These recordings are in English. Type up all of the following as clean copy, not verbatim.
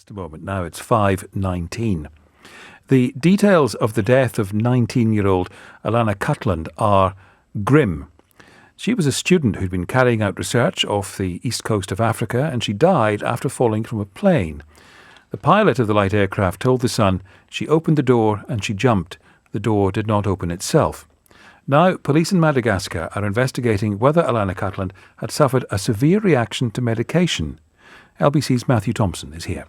Just a moment now, it's 5:19. The details of the death of 19-year-old Alana Cutland are grim. She was a student who'd been carrying out research off the east coast of Africa, and she died after falling from a plane. The pilot of the light aircraft told The Sun she opened the door and she jumped. The door did not open itself. Now, police in Madacasca are investigating whether Alana Cutland had suffered a severe reaction to medication. LBC's Matthew Thompson is here.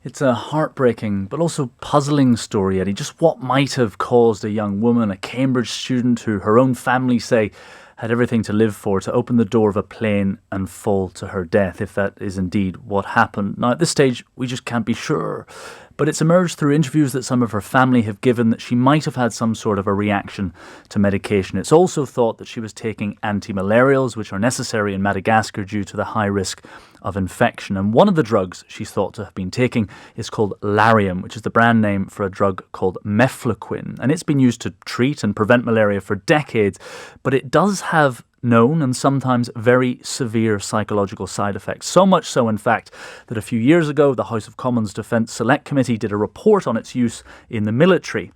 It's a heartbreaking but also puzzling story, Eddie. Just what might have caused a young woman, a Cambridge student who her own family say had everything to live for, to open the door of a plane and fall to her death, if that is indeed what happened. Now, at this stage, we just can't be sure. But it's emerged through interviews that some of her family have given that she might have had some sort of a reaction to medication. It's also thought that she was taking anti-malarials, which are necessary in Madagascar due to the high risk of infection. And one of the drugs she's thought to have been taking is called Lariam, which is the brand name for a drug called Mefloquine. And it's been used to treat and prevent malaria for decades, but it does have known and sometimes very severe psychological side effects. So much so, in fact, that a few years ago, the House of Commons Defence Select Committee did a report on its use in the military.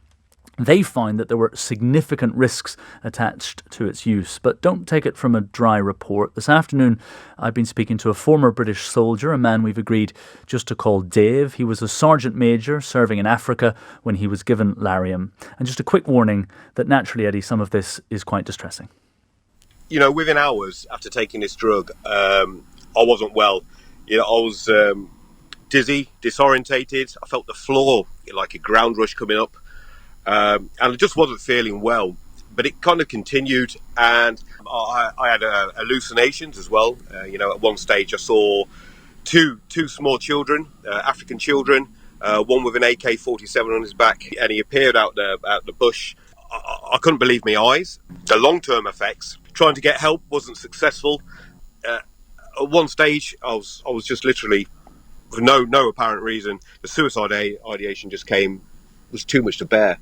They found that there were significant risks attached to its use. But don't take it from a dry report. This afternoon, I've been speaking to a former British soldier, a man we've agreed just to call Dave. He was a sergeant major serving in Africa when he was given Lariam. And just a quick warning that naturally, Eddie, some of this is quite distressing. You know, within hours after taking this drug, I wasn't well. You know, I was dizzy, disorientated. I felt the floor like a ground rush coming up. And I just wasn't feeling well. But it kind of continued, and I had hallucinations as well. You know, at one stage I saw two small children, African children, one with an AK-47 on his back, and he appeared out the bush. I couldn't believe my eyes. The long-term effects. Trying to get help wasn't successful. At one stage, I was just literally, for no apparent reason, the suicide ideation just came. It was too much to bear,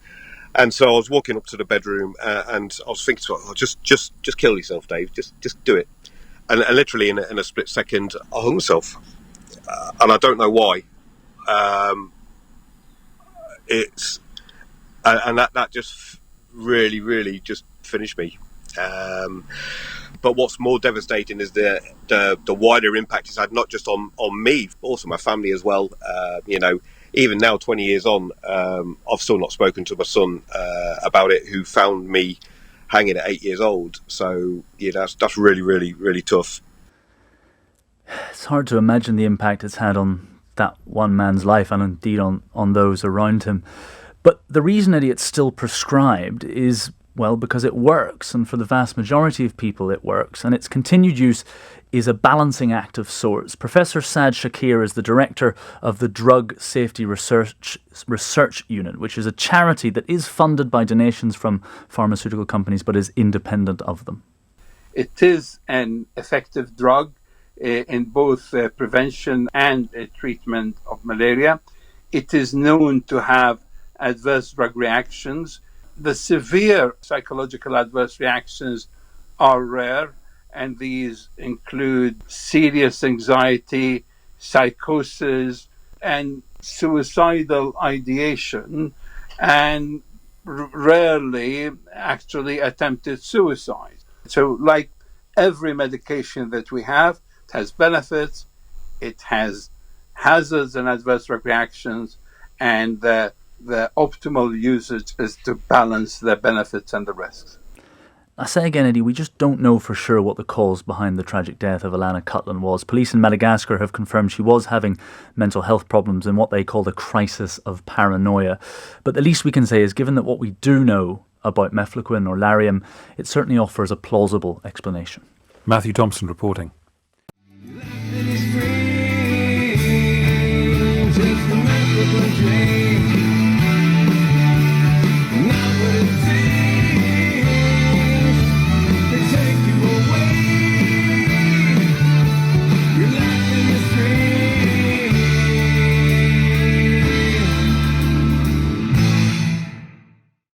and so I was walking up to the bedroom, and I was thinking, oh, just kill yourself, Dave. Just do it. And literally in a split second, I hung myself, and I don't know why. That just really just finished me. But what's more devastating is the wider impact it's had, not just on me, but also my family as well. You know, even now, 20 years on, I've still not spoken to my son about it, who found me hanging at 8 years old. So yeah, that's really tough. It's hard to imagine the impact it's had on that one man's life and indeed on those around him. But the reason, Eddie, it's still prescribed is, well, because it works, and for the vast majority of people it works, and its continued use is a balancing act of sorts. Professor Saad Shakir is the director of the Drug Safety Research Unit, which is a charity that is funded by donations from pharmaceutical companies but is independent of them. It is an effective drug in both prevention and treatment of malaria. It is known to have adverse drug reactions. The severe psychological adverse reactions are rare, and these include serious anxiety, psychosis, and suicidal ideation, and rarely actually attempted suicide. So like every medication that we have, it has benefits, it has hazards and adverse drug reactions, and the optimal usage is to balance the benefits and the risks. I say again, Eddie, we just don't know for sure what the cause behind the tragic death of Alana Cutland was. Police in Madagascar have confirmed she was having mental health problems in what they call the crisis of paranoia. But the least we can say is, given that what we do know about Mefloquine or Lariam, it certainly offers a plausible explanation. Matthew Thompson reporting.